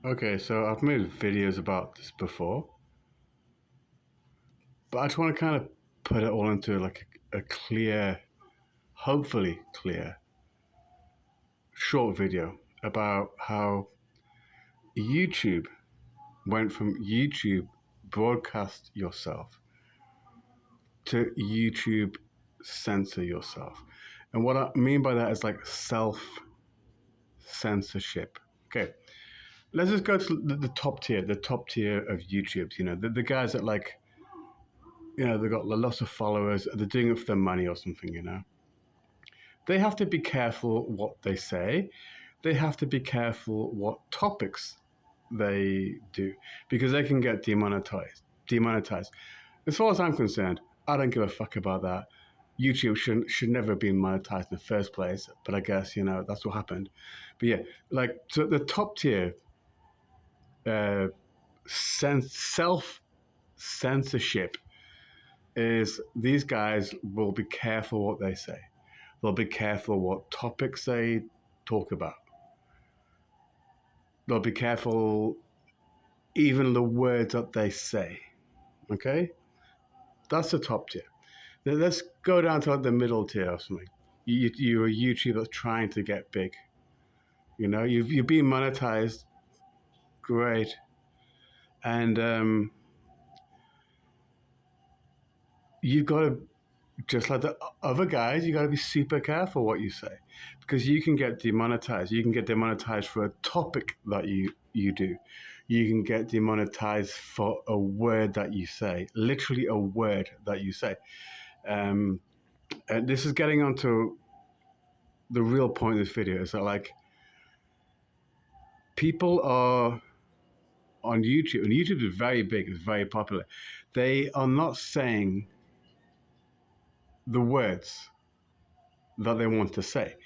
Okay, so I've made videos about this before, but I just want to kind of put it all into like a clear, hopefully clear, short video about how YouTube went from YouTube broadcast yourself to YouTube censor yourself. And what I mean by that is like self censorship. Okay, let's just go to the top tier, the top tier of YouTube. You know, the guys that like, you know, they've got lots of followers, they're doing it for their money or something, you know. They have to be careful what they say. They have to be careful what topics they do because they can get demonetized. Demonetized. As far as I'm concerned, I don't give a fuck about that. YouTube should never have been monetized in the first place, but I guess, you know, that's what happened. But yeah, like, so the top tier uh, self censorship is these guys will be careful what they say. They'll be careful what topics they talk about. They'll be careful even the words that they say. Okay? That's the top tier. Then let's go down to like the middle tier or something. You're a YouTuber that's trying to get big. You know, you're being monetized. Great. And you've got to, just like the other guys, you got to be super careful what you say because you can get demonetized. You can get demonetized for a topic that you do. You can get demonetized for a word that you say, literally a word that you say. And this is getting onto the real point of this video is that like people are on YouTube, and YouTube is very big, it's very popular. They are not saying the words that they want to say.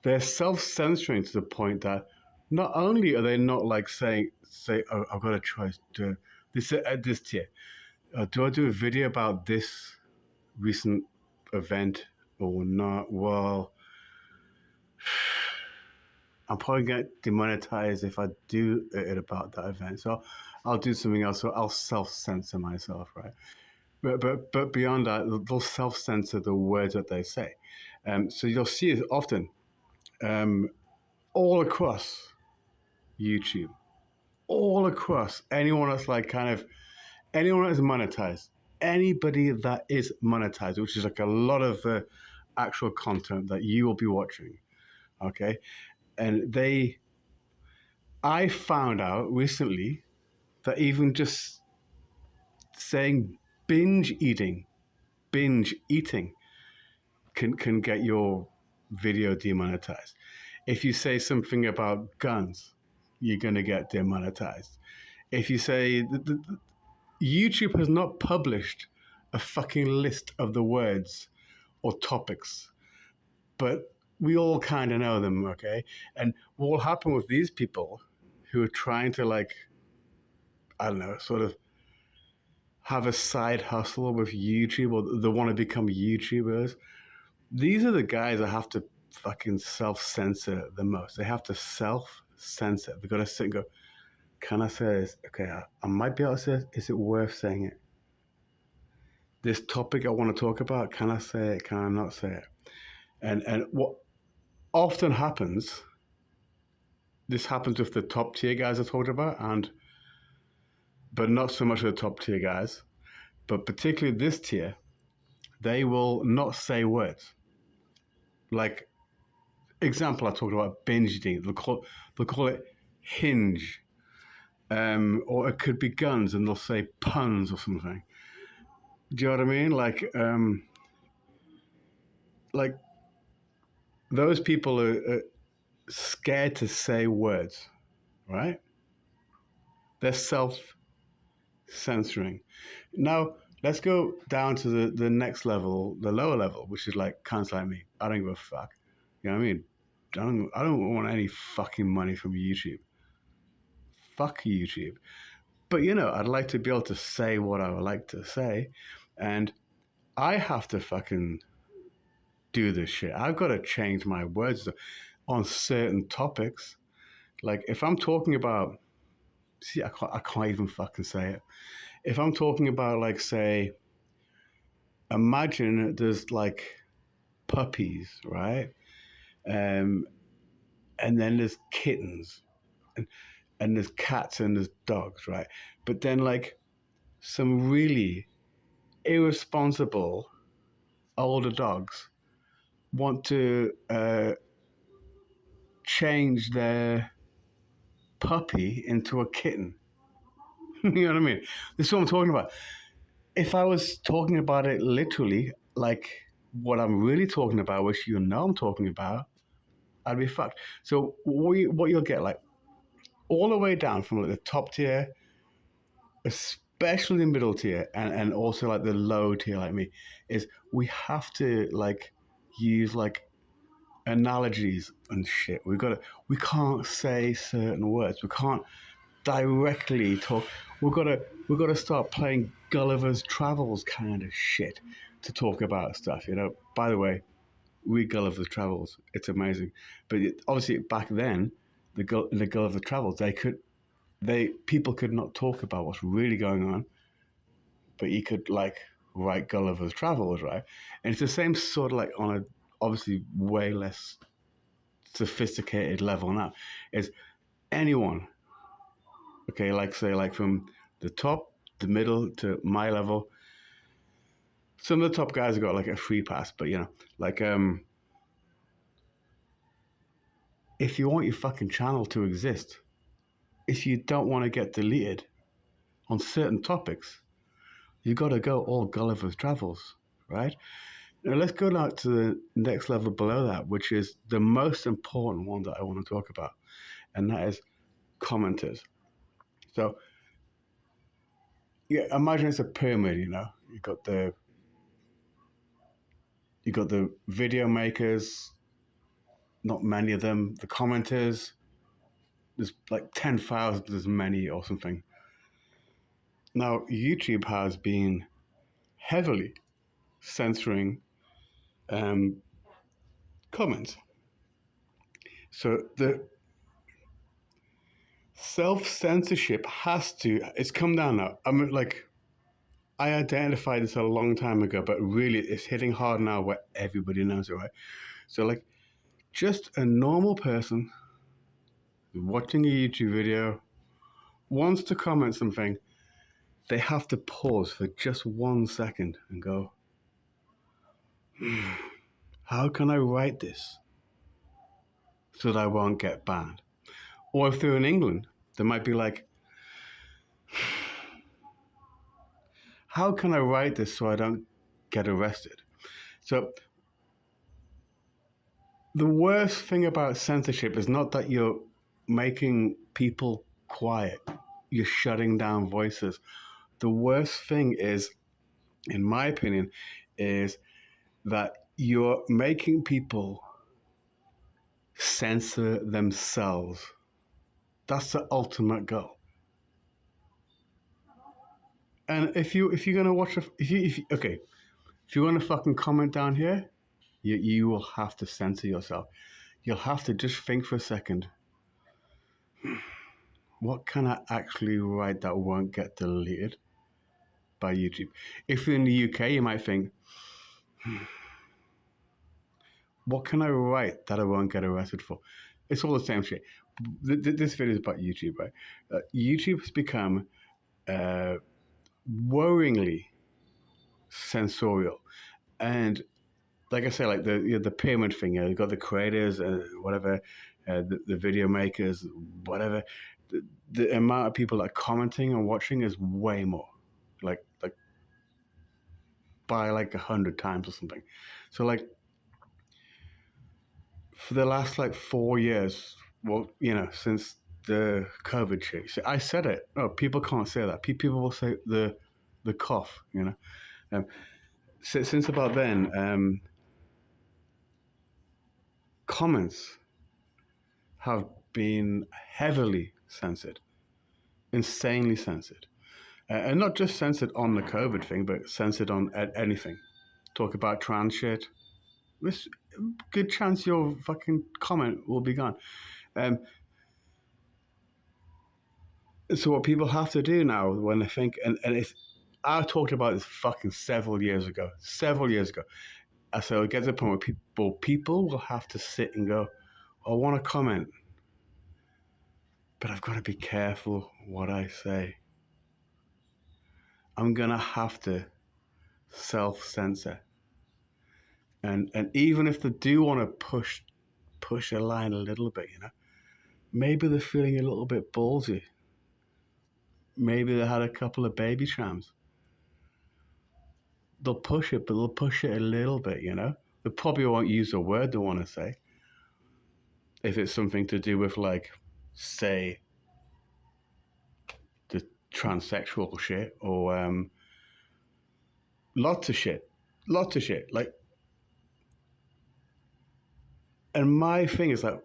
They're self-censoring to the point that not only are they not like say, oh, I've got a choice to this tier. Do I do a video about this recent event or not? Well, I'm probably going to get demonetized if I do it about that event. So I'll do something else. So I'll self-censor myself, right? But beyond that, they'll self-censor the words that they say. So you'll see it often all across YouTube, all across anyone that's like kind of anyone that is monetized, anybody that is monetized, which is like a lot of actual content that you will be watching. Okay, and I found out recently that even just saying binge eating can get your video demonetized. If you say something about guns, you're going to get demonetized. If you say YouTube has not published a fucking list of the words or topics, but we all kind of know them, okay? And what will happen with these people who are trying to like, I don't know, sort of have a side hustle with YouTube or they want to become YouTubers, these are the guys that have to fucking self-censor the most. They have to self-censor. They've got to sit and go, can I say this? Okay, I might be able to say this. Is it worth saying it? This topic I want to talk about, can I say it? Can I not say it? And what often happens, this happens with the top tier guys I talked about, but not so much with the top tier guys, but particularly this tier, they will not say words. Like, example, I talked about binge eating. They'll call it hinge. Or it could be guns and they'll say puns or something. Do you know what I mean? Like those people are scared to say words, right? They're self-censoring. Now, let's go down to the next level, the lower level, which is like cunts like me. I don't give a fuck. You know what I mean? I don't want any fucking money from YouTube. Fuck YouTube. But, you know, I'd like to be able to say what I would like to say. And I have to fucking do this shit. I've got to change my words on certain topics. Like, if I'm talking about See, I can't even fucking say it. If I'm talking about, like, say, imagine there's like puppies, right? Um, and then there's kittens, and, and there's cats and there's dogs, right? But then, like, some really irresponsible older dogs want to change their puppy into a kitten. You know what I mean? This is what I'm talking about. If I was talking about it literally, like what I'm really talking about, which you know I'm talking about, I'd be fucked. So what you'll get, like, all the way down from like the top tier, especially the middle tier, and also like the low tier, like me, is we have to like use like analogies and shit. We can't say certain words. We can't directly talk. We've got to start playing Gulliver's Travels kind of shit to talk about stuff. You know. By the way, read Gulliver's Travels. It's amazing. But obviously back then, the Gulliver's Travels, people could not talk about what's really going on, but you could like write Gulliver's Travels, right? And it's the same sort of like on a obviously way less sophisticated level now. Is anyone, okay, like say like from the top, the middle to my level. Some of the top guys have got like a free pass, but you know, like if you want your fucking channel to exist, if you don't want to get deleted on certain topics, you got to go all Gulliver's Travels, right? Now let's go now to the next level below that, which is the most important one that I want to talk about, and that is commenters. So yeah, imagine it's a pyramid. You know, you got the video makers, not many of them. The commenters, there's like 10,000 as many or something. Now YouTube has been heavily censoring um, comments. So the self-censorship it's come down now. I mean, like, I identified this a long time ago, but really it's hitting hard now where everybody knows it, right? So, like, just a normal person watching a YouTube video wants to comment something, they have to pause for just 1 second and go, how can I write this so that I won't get banned? Or if they're in England, they might be like, how can I write this so I don't get arrested? So the worst thing about censorship is not that you're making people quiet, you're shutting down voices. The worst thing is, in my opinion, is that you're making people censor themselves. That's the ultimate goal. And if you're gonna watch if you want to fucking comment down here, you will have to censor yourself. You'll have to just think for a second. What can I actually write that won't get deleted by YouTube? If you're in the UK, you might think, what can I write that I won't get arrested for? It's all the same shit. This video is about YouTube, right? YouTube has become worryingly censorial. And like I say, like the payment thing, you got the creators, whatever, the video makers, whatever. The amount of people that are commenting and watching is way more, like by like 100 times or something. So like for the last like 4 years, well, you know, since the COVID shit, see, I said it. Oh, people can't say that. People will say the cough, you know. Since about then, comments have been heavily censored, insanely censored. And not just censored on the COVID thing, but censored on anything. Talk about trans shit. There's a good chance your fucking comment will be gone. Um, So what people have to do now when they think, and it's, I talked about this fucking several years ago. So it gets to the point where people will have to sit and go, I want to comment, but I've got to be careful what I say. I'm going to have to self-censor. And even if they do want to push a line a little bit, maybe they're feeling a little bit ballsy. Maybe they had a couple of baby trams. They'll push it, but they'll push it a little bit, They probably won't use a word they want to say. If it's something to do with, like, say, the transsexual shit or lots of shit. Like, and my thing is like,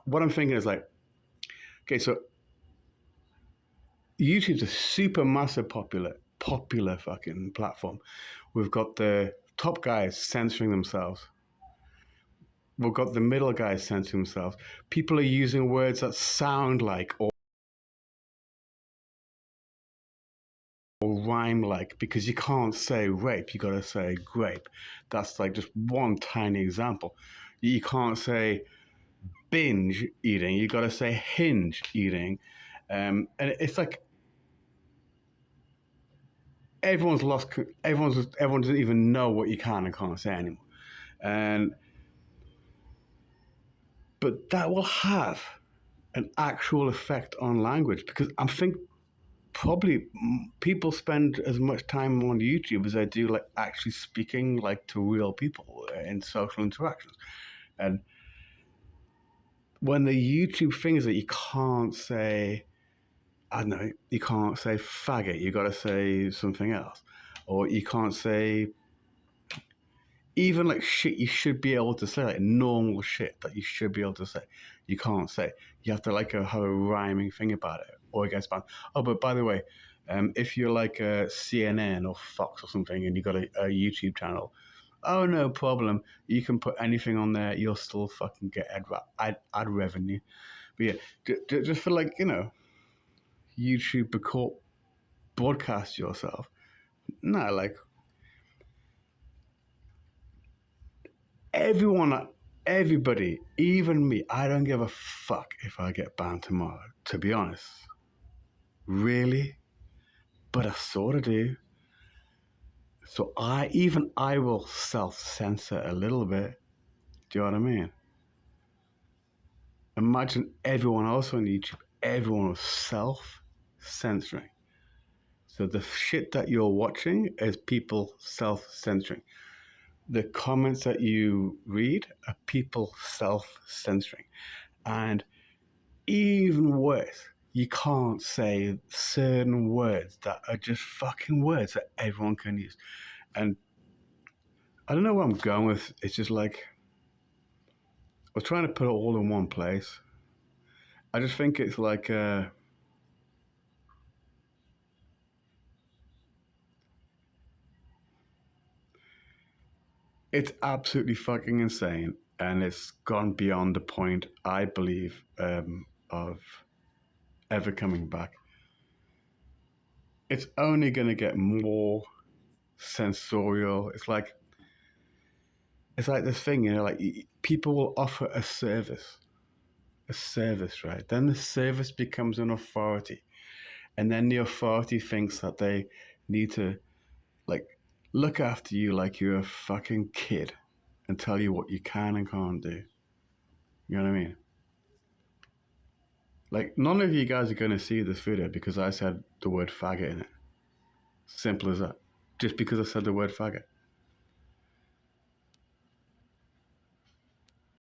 what I'm thinking is like, okay, so YouTube's a super massive popular fucking platform. We've got the top guys censoring themselves. We've got the middle guys censoring themselves. People are using words that sound like or rhyme like, because you can't say rape, you got to say grape. That's like just one tiny example. You can't say binge eating, you got to say hinge eating. And it's like everyone doesn't even know what you can and can't say anymore. But that will have an actual effect on language, because I think probably people spend as much time on YouTube as they do like actually speaking like to real people in social interactions. And when the YouTube thing is that you can't say, I don't know, you can't say faggot, you got to say something else. Or you can't say even like shit you should be able to say, like normal shit that you should be able to say. You can't say. You have to like have a rhyming thing about it, or it gets banned. Oh, but by the way, if you're like a CNN or Fox or something and you got a YouTube channel, oh, no problem. You can put anything on there. You'll still fucking get ad revenue. But yeah, just for like, YouTube broadcast yourself. No, like everybody, even me, I don't give a fuck if I get banned tomorrow, to be honest. Really? But I sort of do. So I will self-censor a little bit. Do you know what I mean? Imagine everyone else on YouTube, everyone was self-censoring. So the shit that you're watching is people self-censoring. The comments that you read are people self-censoring. And even worse, you can't say certain words that are just fucking words that everyone can use. And I don't know where I'm going with. It's just like, I was trying to put it all in one place. I just think it's like, it's absolutely fucking insane. And it's gone beyond the point, I believe, of ever coming back. It's only going to get more sensorial. It's like this thing, like people will offer a service, right? Then the service becomes an authority, and then the authority thinks that they need to like look after you like you're a fucking kid and tell you what you can and can't do. You know what I mean? Like, none of you guys are going to see this video because I said the word faggot in it. Simple as that. Just because I said the word faggot.